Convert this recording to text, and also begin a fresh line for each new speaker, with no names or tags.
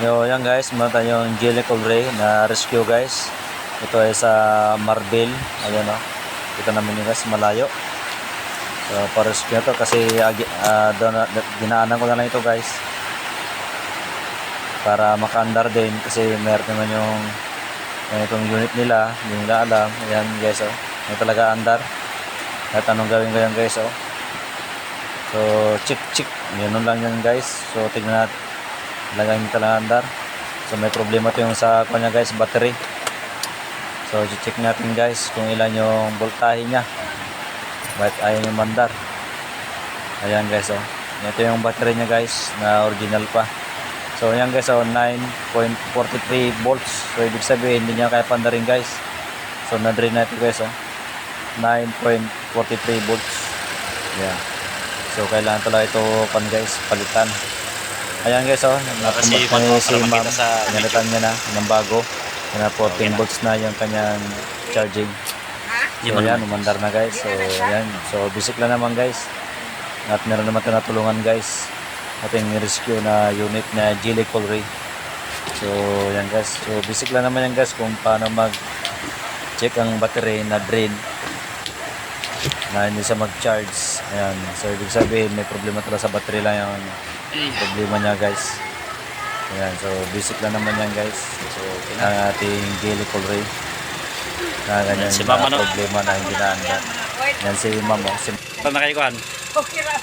Yo, yan guys, meron tayong Jelly Ray na rescue guys. Ito ay sa Marbil. Ayan o. Kita namin yun guys, malayo. So, pa-rescue ito kasi dinaanan ko na lang ito guys. Para maka-andar din kasi meron naman yung itong unit nila. Hindi nila alam. Ayan guys o. May talaga andar. At anong gawin ko yan guys o. So, check. Yun lang yan guys. So, tignan natin. Lagay nito lang andar. So may problema ito yung sa kanya guys, battery. So check natin guys kung ilan yung voltahe niya. Bakit ayaw yung mandar. Ayan guys oh. Ito yung battery niya guys na original pa. So ayan guys oh, 9.43 volts. So ibig sabihin hindi niya kaya pandarin guys. So na-drain na ito guys oh. 9.43 volts. Yeah. So kailangan talaga ito guys, palitan. Ayan guys oh, nakumbat na si ma'am, pinalitan niya na ng bago, na 14 volts na yung kanyang charging. So ayan, umandar na guys. So ayan, so basic lang naman guys. At meron naman ito natulungan guys, ating rescue na unit na Jelly Ray. So ayan guys, so basic lang naman yan guys kung paano mag check ang battery na drain na hindi siya mag-charge. Ayan, so ibig sabihin may problema talaga sa battery lang yung problema niya guys. Ayan, so basic lang naman yan guys. So ang ating Jelly Ray na ganyan si problema na hindi naandar. Yan si ma'am. Saan na kayo kuhan?
Okay ra.